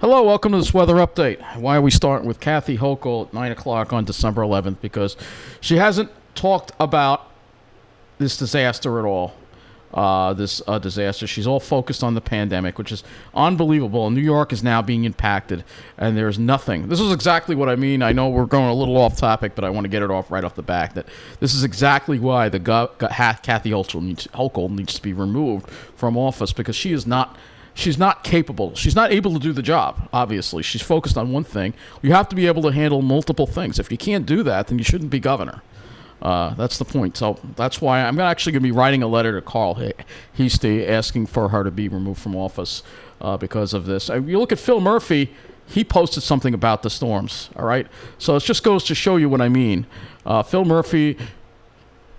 Hello, welcome to this weather update. Why are we starting with Kathy Hochul at 9 o'clock on December 11th? Because she hasn't talked about this disaster at all. This disaster. She's all focused on the pandemic, which is unbelievable. New York is now being impacted, and there's nothing. This is exactly what I mean. I know we're going a little off topic, but I want to get it off right off the back. That this is exactly why Kathy Hochul needs to be removed from office, because she is not. She's not capable. She's not able to do the job, obviously. She's focused on one thing. You have to be able to handle multiple things. If you can't do that, then you shouldn't be governor. That's the point. So that's why I'm actually going to be writing a letter to Carl Heastie asking for her to be removed from office because of this. You look at Phil Murphy. He posted something about the storms, all right? So it just goes to show you what I mean. Phil Murphy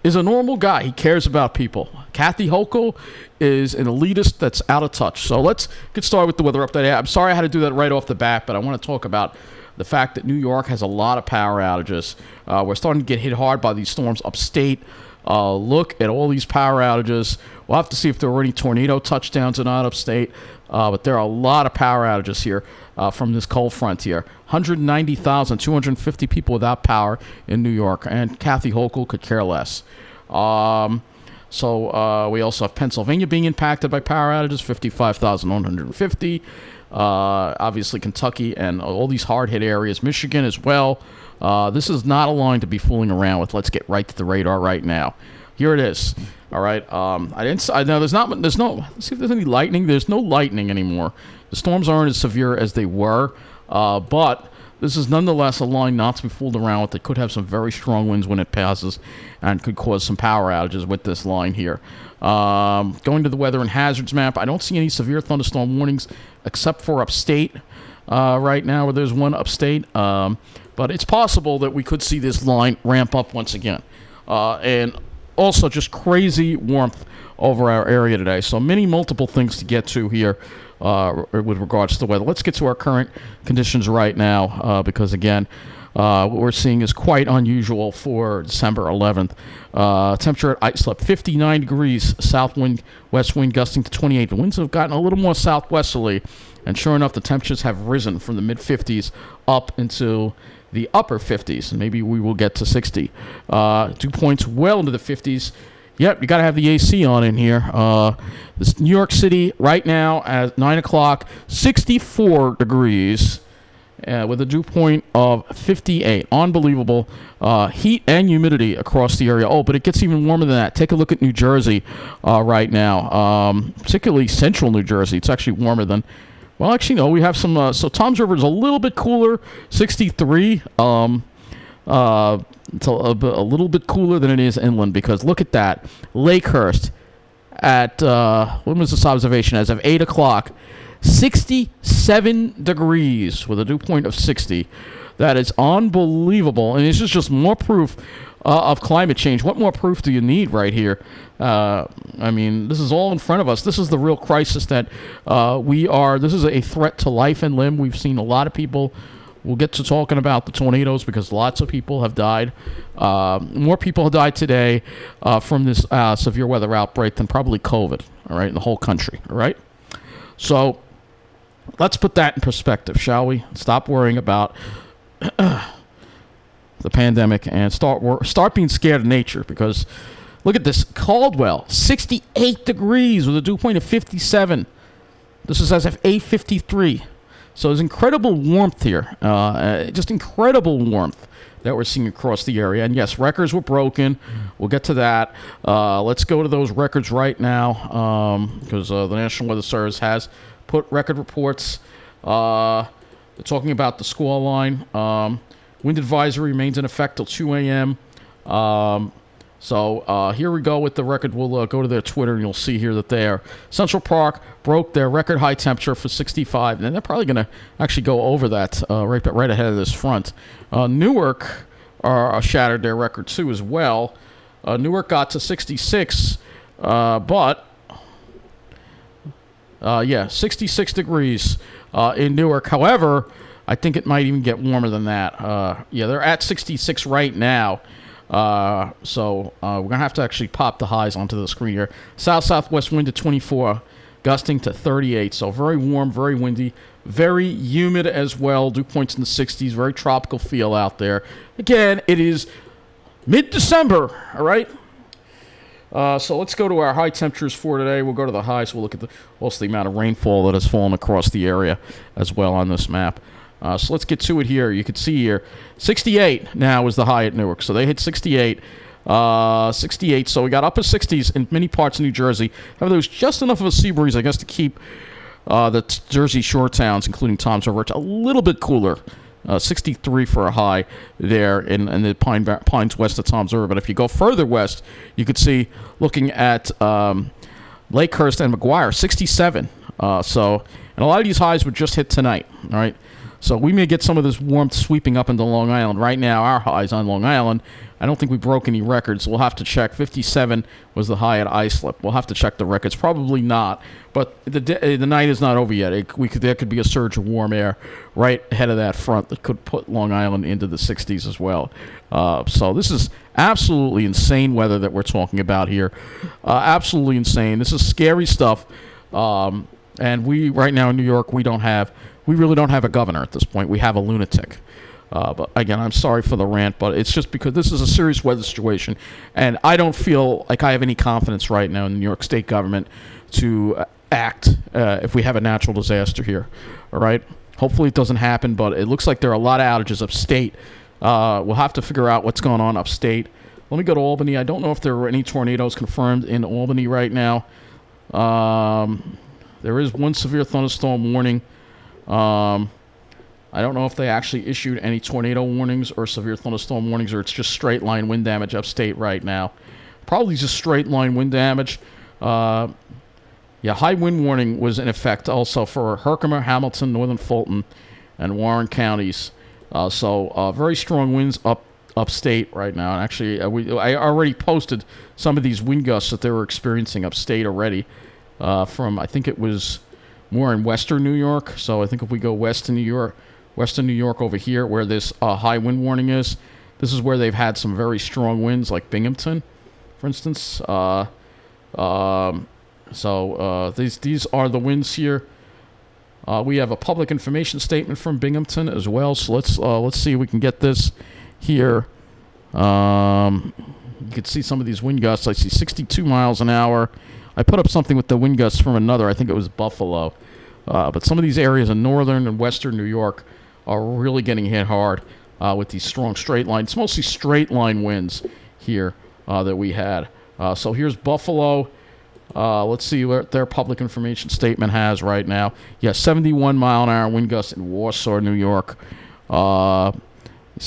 is a normal guy. He cares about people. Kathy Hochul is an elitist that's out of touch. So let's get started with the weather update. I'm sorry I had to do that right off the bat, but I want to talk about the fact that New York has a lot of power outages. We're starting to get hit hard by these storms upstate. Look at all these power outages. We'll have to see if there were any tornado touchdowns or not upstate. But there are a lot of power outages here from this cold front here. 190,250 people without power in New York, and Kathy Hochul could care less. So we also have Pennsylvania being impacted by power outages, 55,150. Obviously Kentucky and all these hard-hit areas. Michigan as well. This is not a line to be fooling around with. Let's get right to the radar right now. Here it is. All right. Let's see if there's any lightning. There's no lightning anymore. The storms aren't as severe as they were, but this is nonetheless a line not to be fooled around with. It could have some very strong winds when it passes and could cause some power outages with this line here. Going to the weather and hazards map, I don't see any severe thunderstorm warnings except for upstate right now, where there's one upstate. But it's possible that we could see this line ramp up once again. And also just crazy warmth over our area today. So multiple things to get to here with regards to the weather. Let's get to our current conditions right now because, again, what we're seeing is quite unusual for December 11th. Temperature at Islip, 59 degrees, south wind, west wind gusting to 28. The winds have gotten a little more southwesterly, and sure enough, the temperatures have risen from the mid-50s up into the upper 50s, and maybe we will get to 60. Dew points well into the 50s. Yep, you got to have the AC on in here. This New York City right now at 9 o'clock, 64 degrees with a dew point of 58. Unbelievable heat and humidity across the area. Oh, but it gets even warmer than that. Take a look at New Jersey right now, particularly central New Jersey. It's actually warmer than... Well, actually, no, we have some... so Toms River is a little bit cooler, 63. It's a little bit cooler than it is inland, because look at that. Lakehurst at... when was this observation? As of 8 o'clock, 67 degrees with a dew point of 60. That is unbelievable, and this is just more proof of climate change. What more proof do you need right here? I mean, this is all in front of us. This is the real crisis that we are. This is a threat to life and limb. We've seen a lot of people. We'll get to talking about the tornadoes because lots of people have died. More people have died today from this severe weather outbreak than probably COVID, all right, in the whole country, all right? So let's put that in perspective, shall we? Stop worrying about the pandemic and start being scared of nature, because look at this. Caldwell, 68 degrees with a dew point of 57. This is as of 8:53. So there's incredible warmth here, just incredible warmth that we're seeing across the area. And yes, records were broken. We'll get to that. Let's go to those records right now, because the National Weather Service has put record reports. They're talking about the Squall line. Wind advisory remains in effect till 2 a.m. So here we go with the record. We'll go to their Twitter, and you'll see here that Central Park broke their record high temperature for 65, and they're probably going to actually go over that right ahead of this front. Newark shattered their record too as well. Newark got to 66, but 66 degrees in Newark. However, I think it might even get warmer than that. They're at 66 right now. So we're going to have to actually pop the highs onto the screen here. South-southwest wind at 24, gusting to 38. So very warm, very windy. Very humid as well. Dew points in the 60s. Very tropical feel out there. Again, it is mid-December, all right? So let's go to our high temperatures for today. We'll go to the highs. We'll look at also the amount of rainfall that has fallen across the area as well on this map. So let's get to it here. You can see here, 68 now is the high at Newark. So they hit 68. 68. So we got upper 60s in many parts of New Jersey. However, there was just enough of a sea breeze, I guess, to keep the Jersey shore towns, including Toms River, a little bit cooler. 63 for a high there in the Pines west of Toms River. But if you go further west, you could see, looking at Lakehurst and McGuire, 67. And a lot of these highs were just hit tonight, all right? So we may get some of this warmth sweeping up into Long Island. Right now, our highs on Long Island, I don't think we broke any records. We'll have to check. 57 was the high at Islip. We'll have to check the records. Probably not. But the night is not over yet. There could be a surge of warm air right ahead of that front that could put Long Island into the 60s as well. So this is absolutely insane weather that we're talking about here. Absolutely insane. This is scary stuff. And we, right now in New York, we really don't have a governor at this point. We have a lunatic. But again, I'm sorry for the rant, but it's just because this is a serious weather situation, and I don't feel like I have any confidence right now in the New York State government to act if we have a natural disaster here. All right? Hopefully it doesn't happen, but it looks like there are a lot of outages upstate. We'll have to figure out what's going on upstate. Let me go to Albany. I don't know if there were any tornadoes confirmed in Albany right now. There is one severe thunderstorm warning. I don't know if they actually issued any tornado warnings or severe thunderstorm warnings, or it's just straight line wind damage upstate right now. Probably just straight line wind damage. High wind warning was in effect also for Herkimer, Hamilton, Northern Fulton, and Warren counties. Very strong winds upstate right now. And actually, I already posted some of these wind gusts that they were experiencing upstate already from, I think it was more in western New York. So I think if we go western New York over here where this high wind warning is, this is where they've had some very strong winds, like Binghamton, for instance. These are the winds here. We have a public information statement from Binghamton as well. So let's see if we can get this here. You can see some of these wind gusts. I see 62 miles an hour. I put up something with the wind gusts from another. I think it was Buffalo. But some of these areas in northern and western New York are really getting hit hard with these strong straight lines. It's mostly straight line winds here that we had. So here's Buffalo. Let's see what their public information statement has right now. 71 mile an hour wind gusts in Warsaw, New York. So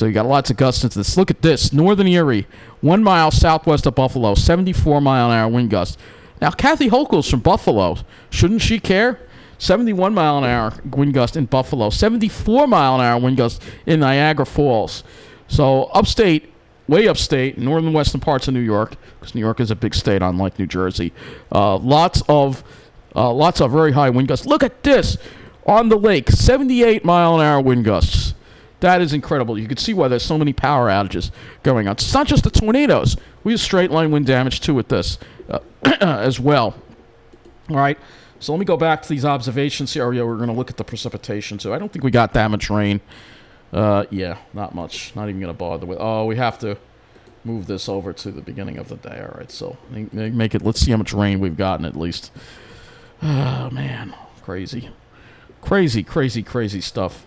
you got lots of gusts into this. Look at this. Northern Erie, 1 mile southwest of Buffalo, 74 mile an hour wind gusts. Now, Kathy Hochul's from Buffalo. Shouldn't she care? 71 mile an hour wind gust in Buffalo. 74 mile an hour wind gust in Niagara Falls. So upstate, way upstate, northern western parts of New York, because New York is a big state unlike New Jersey. Lots of very high wind gusts. Look at this. On the lake, 78 mile an hour wind gusts. That is incredible. You can see why there's so many power outages going on. It's not just the tornadoes. We have straight line wind damage too with this as well. All right. So let me go back to these observations here. We're going to look at the precipitation. So I don't think we got that much rain. Not much. Not even going to bother with. Oh, we have to move this over to the beginning of the day. All right. So make it. Let's see how much rain we've gotten at least. Oh man, crazy stuff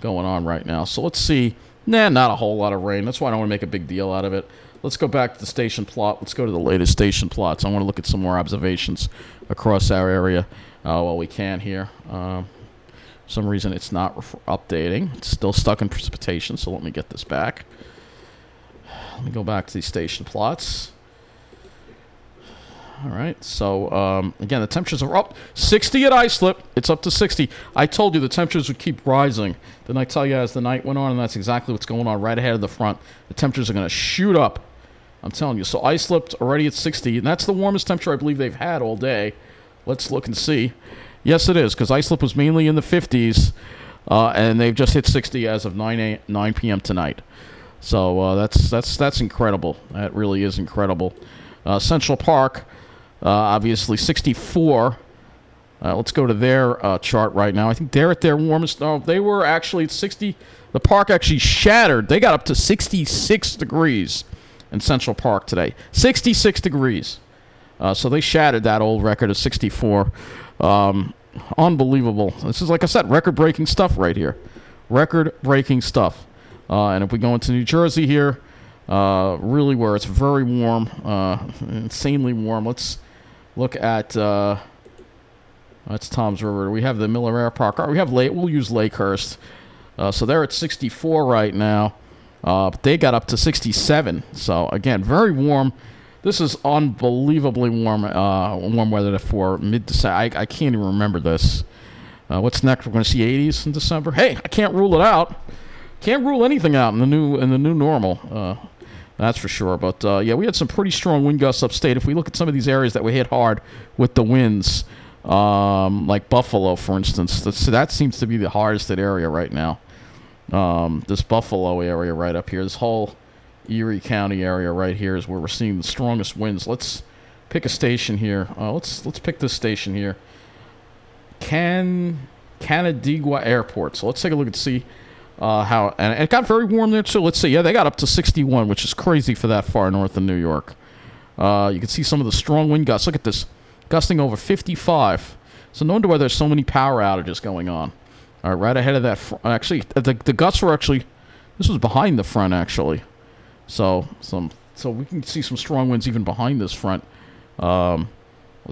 going on right now. So let's see. Not a whole lot of rain. That's why I don't want to make a big deal out of it. Let's go back to the station plot. Let's go to the latest station plots. I want to look at some more observations across our area while we can here. Some reason it's not updating. It's still stuck in precipitation, so let me get this back. Let me go back to these station plots. All right, so again, the temperatures are up. 60 at Islip. It's up to 60. I told you the temperatures would keep rising. Didn't I tell you as the night went on? And that's exactly what's going on right ahead of the front. The temperatures are going to shoot up. I'm telling you. So Islip's already at 60, and that's the warmest temperature I believe they've had all day. Let's look and see. Yes, it is, because Islip was mainly in the 50s, and they've just hit 60 as of 9 p.m. tonight. So that's incredible. That really is incredible. Central Park, obviously 64 Let's go to their chart right now. I think they're at their warmest. No, they were actually at 60. The park actually shattered. They got up to 66 degrees in Central Park today. 66 degrees. So they shattered that old record of 64. Unbelievable. This is, like I said, record-breaking stuff right here. Record-breaking stuff. And if we go into New Jersey here, really where it's very warm, insanely warm. Let's look at... that's Tom's River. We have the Miller Air Park. We have we'll use Lakehurst. So they're at 64 right now. But they got up to 67. So, again, very warm. This is unbelievably warm weather for mid-December. I can't even remember this. What's next? We're going to see 80s in December. Hey, I can't rule it out. Can't rule anything out in the new normal. That's for sure. But, yeah, we had some pretty strong wind gusts upstate. If we look at some of these areas that we hit hard with the winds, like Buffalo, for instance, that seems to be the hardest hit area right now. This Buffalo area right up here, this whole Erie County area right here is where we're seeing the strongest winds. Let's pick a station here. Let's pick this station here. Canandaigua Airport. So let's take a look and see how. And it got very warm there too. Let's see. Yeah, they got up to 61, which is crazy for that far north of New York. You can see some of the strong wind gusts. Look at this, gusting over 55. So no wonder why there's so many power outages going on. All right, right ahead of that. Actually, the gusts were actually. This was behind the front actually. So we can see some strong winds even behind this front. Let's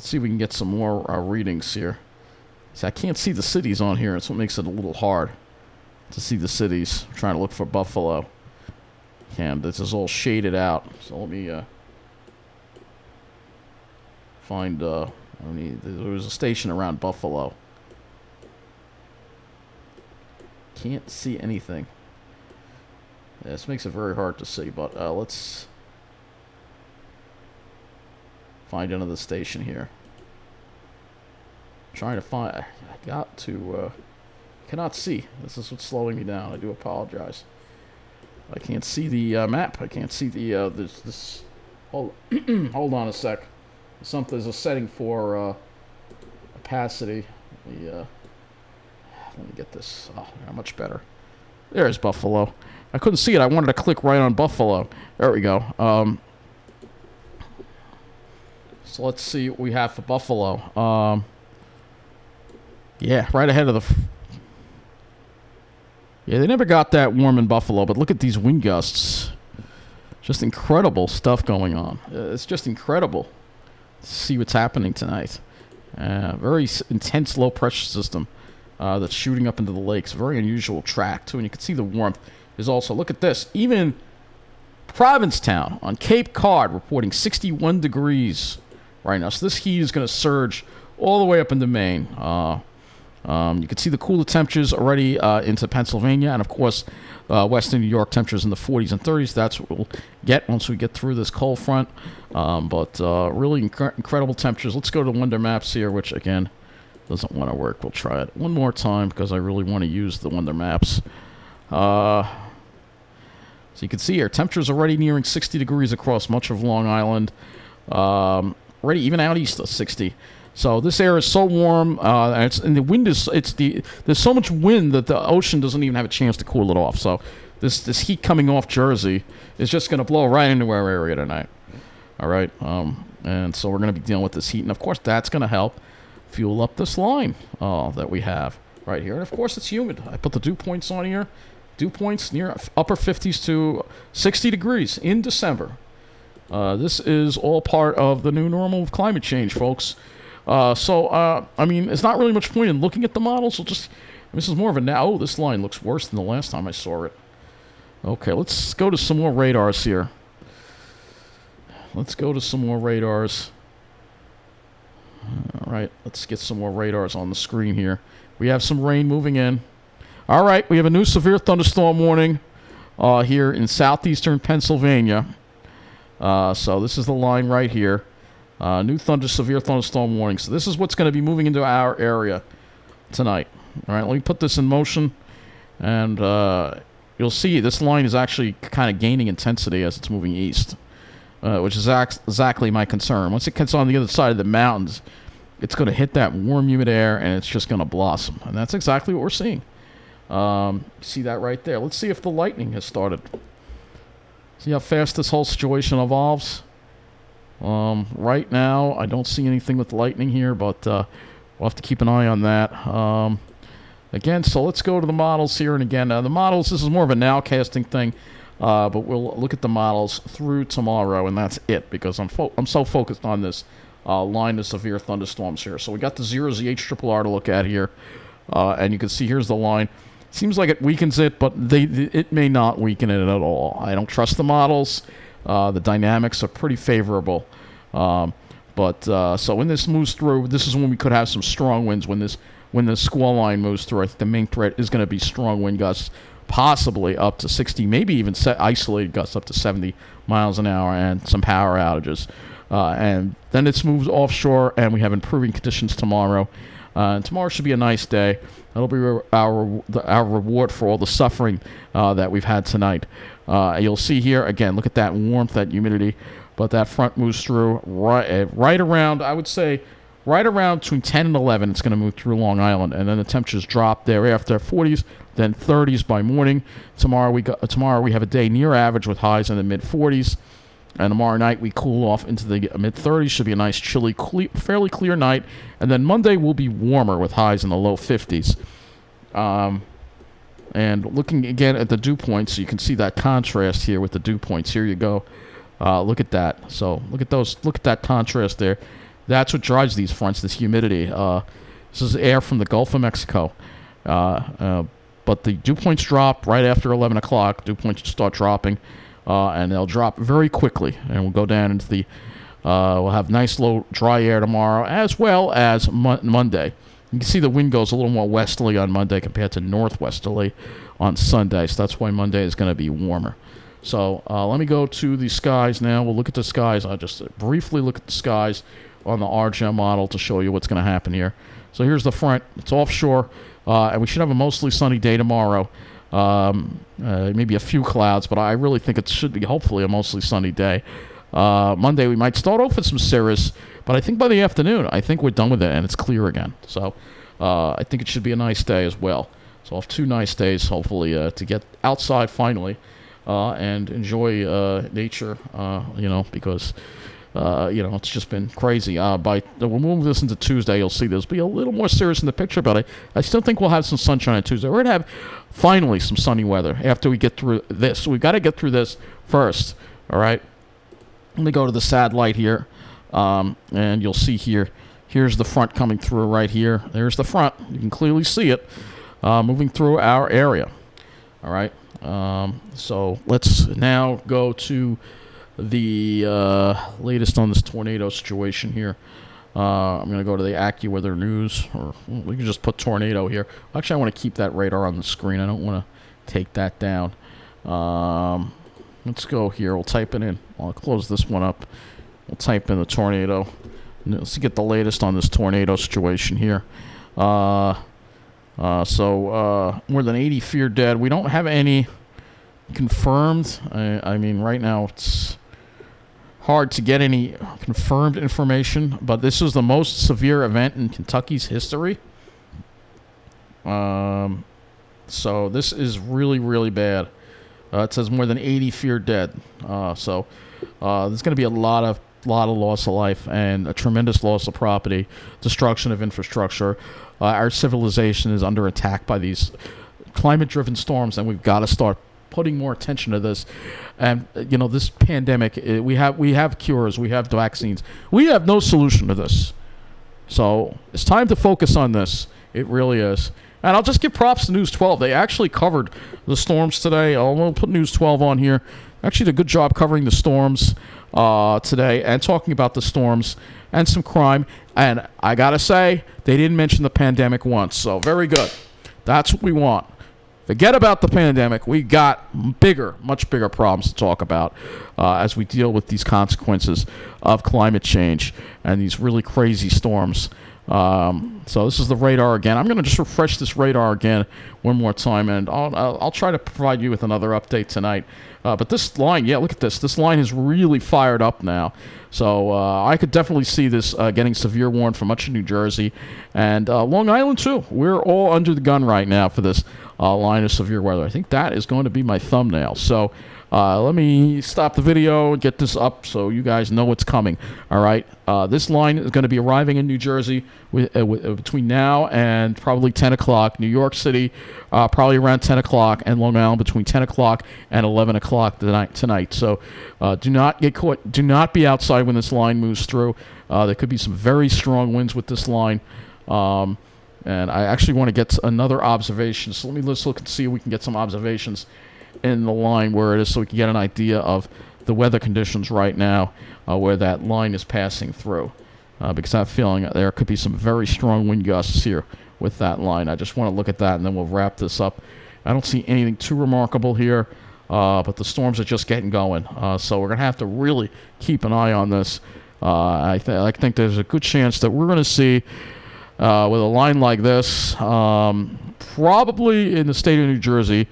see if we can get some more readings here. See, I can't see the cities on here. That's what makes it a little hard to see the cities. I'm trying to look for Buffalo. And this is all shaded out. So let me find. There was a station around Buffalo. Can't see anything. Yeah, this makes it very hard to see, but let's find another station here. Trying to find. I got to. Cannot see. This is what's slowing me down. I do apologize. I can't see the map. I can't see the this. Hold on a sec. There's a setting for opacity. Let me get this. Oh, much better. There's Buffalo. I couldn't see it. I wanted to click right on Buffalo. There we go. So let's see what we have for Buffalo. Yeah, right ahead of the... Yeah, they never got that warm in Buffalo, but look at these wind gusts. Just incredible stuff going on. It's just incredible to see what's happening tonight. Very intense low-pressure system that's shooting up into the lakes. Very unusual track, too, and you can see the warmth. Is also, look at this, even Provincetown on Cape Cod reporting 61 degrees right now. So this heat is going to surge all the way up into Maine. You can see the cooler temperatures already into Pennsylvania, and of course, western New York temperatures in the 40s and 30s. That's what we'll get once we get through this cold front. But really incredible temperatures. Let's go to Wonder Maps here, which again doesn't want to work. We'll try it one more time because I really want to use the Wonder Maps. So you can see here, temperatures already nearing 60 degrees across much of Long Island. Already even out east of 60. So this air is so warm, and the wind is, there's so much wind that the ocean doesn't even have a chance to cool it off. So this heat coming off Jersey is just going to blow right into our area tonight. All right, and so we're going to be dealing with this heat, and of course that's going to help fuel up this line that we have right here. And of course it's humid. I put the dew points on here. Dew points near upper 50s to 60 degrees in December. This is all part of the new normal of climate change, folks. I mean, it's not really much point in looking at the models. This is more of a now. Oh, this line looks worse than the last time I saw it. Okay, let's go to some more radars here. Let's go to some more radars. All right, let's get some more radars on the screen here. We have some rain moving in. All right, we have a new severe thunderstorm warning here in southeastern Pennsylvania. So this is the line right here. New severe thunderstorm warning. So this is what's going to be moving into our area tonight. All right, let me put this in motion. And you'll see this line is actually kind of gaining intensity as it's moving east, which is exactly my concern. Once it gets on the other side of the mountains, it's going to hit that warm, humid air, and it's just going to blossom. And that's exactly what we're seeing. See that right there. Let's see if the lightning has started. See how fast this whole situation evolves? Right now, I don't see anything with lightning here, but we'll have to keep an eye on that. Again, so let's go to the models here. And again, the models, this is more of a nowcasting thing, but we'll look at the models through tomorrow, and that's it, because I'm so focused on this line of severe thunderstorms here. So we got the 0ZH-RRR to look at here, and you can see here's the line. Seems like it weakens it, but it may not weaken it at all. I don't trust the models. The dynamics are pretty favorable. So when this moves through, this is when we could have some strong winds. When the squall line moves through, I think the main threat is going to be strong wind gusts, possibly up to 60, maybe even isolated gusts up to 70 miles an hour, and some power outages. And then it moves offshore, and we have improving conditions tomorrow. And tomorrow should be a nice day. That'll be our reward for all the suffering that we've had tonight. You'll see here, again, look at that warmth, that humidity. But that front moves through right around, I would say, right around between 10 and 11. It's going to move through Long Island. And then the temperatures drop thereafter, 40s, then 30s by morning. Tomorrow we have a day near average with highs in the mid-40s. And tomorrow night we cool off into the mid-30s. Should be a nice, chilly, fairly clear night. And then Monday will be warmer with highs in the low 50s. And looking again at the dew points, you can see that contrast here with the dew points. Here you go. Look at that. So look at those. Look at that contrast there. That's what drives these fronts, this humidity. This is air from the Gulf of Mexico. But the dew points drop right after 11 o'clock. Dew points start dropping. And they'll drop very quickly, and we'll go down into the. We'll have nice low dry air tomorrow, as well as Monday. You can see the wind goes a little more westerly on Monday compared to northwesterly on Sunday, so that's why Monday is going to be warmer. So let me go to the skies now. We'll look at the skies. I'll just briefly look at the skies on the RGM model to show you what's going to happen here. So here's the front. It's offshore, and we should have a mostly sunny day tomorrow. Maybe a few clouds, but I really think it should be hopefully a mostly sunny day. Monday we might start off with some cirrus, but I think by the afternoon I think we're done with it and it's clear again. So I think it should be a nice day as well. So I'll have 2 nice days hopefully to get outside finally and enjoy nature, because it's just been crazy. We'll move this into Tuesday. You'll see there'll be a little more serious in the picture, but I still think we'll have some sunshine on Tuesday. We're going to have finally some sunny weather after we get through this. So we've got to get through this first, all right? Let me go to the satellite here, and you'll see here. Here's the front coming through right here. There's the front. You can clearly see it moving through our area, all right? So let's now go to the latest on this tornado situation here. I'm going to go to the AccuWeather News, or we can just put tornado here. Actually, I want to keep that radar on the screen. I don't want to take that down. Let's go here. We'll type it in. I'll close this one up. We'll type in the tornado. Let's get the latest on this tornado situation here. So more than 80 feared dead. We don't have any confirmed. I mean, right now it's hard to get any confirmed information, but this is the most severe event in Kentucky's history. So this is really, really bad. It says more than 80 feared dead. So there's going to be a lot of loss of life and a tremendous loss of property, destruction of infrastructure. Our civilization is under attack by these climate-driven storms, and we've got to start putting more attention to this. And this pandemic, we have cures, we have vaccines, we have no solution to this. So it's time to focus on this. It really is. And I'll just give props to News 12. They actually covered the storms today. I'll put News 12 on here. Actually did a good job covering the storms today and talking about the storms and some crime. And I gotta say, they didn't mention the pandemic once. So very good. That's what we want. Forget about the pandemic. We got much bigger problems to talk about as we deal with these consequences of climate change and these really crazy storms So this is the radar again. I'm going to just refresh this radar again one more time, and I'll try to provide you with another update tonight. But this line, yeah, look at this. This line is really fired up now. So I could definitely see this getting severe warning for much of New Jersey and Long Island too. We're all under the gun right now for this line of severe weather. I think that is going to be my thumbnail. So let me stop the video and get this up so you guys know what's coming. All right. This line is going to be arriving in New Jersey between now and probably 10 o'clock. New York City, probably around 10 o'clock, and Long Island between 10 o'clock and 11 o'clock tonight. So do not get caught. Do not be outside when this line moves through. There could be some very strong winds with this line. And I actually want to get another observation. So let's look and see if we can get some observations in the line where it is so we can get an idea of the weather conditions right now where that line is passing through. Because I have a feeling there could be some very strong wind gusts here with that line. I just want to look at that, and then we'll wrap this up. I don't see anything too remarkable here, but the storms are just getting going. So we're going to have to really keep an eye on this. I think there's a good chance that we're going to see, with a line like this, probably in the state of New Jersey,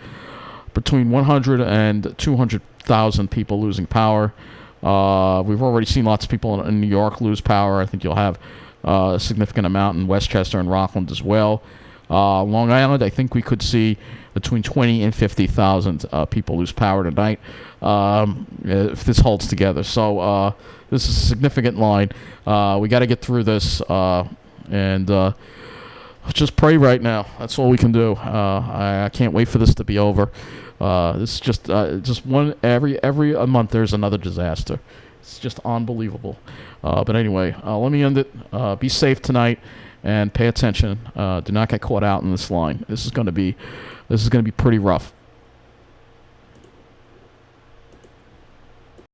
between 100 and 200,000 people losing power. We've already seen lots of people in New York lose power. I think you'll have a significant amount in Westchester and Rockland as well. Long Island, I think we could see between 20 and 50,000 people lose power tonight if this holds together. So this is a significant line. We got to get through this and just pray right now. That's all we can do. I can't wait for this to be over. This is just one every month. There's another disaster. It's just unbelievable. But anyway, let me end it. Be safe tonight and pay attention. Do not get caught out in this line. This is going to be pretty rough.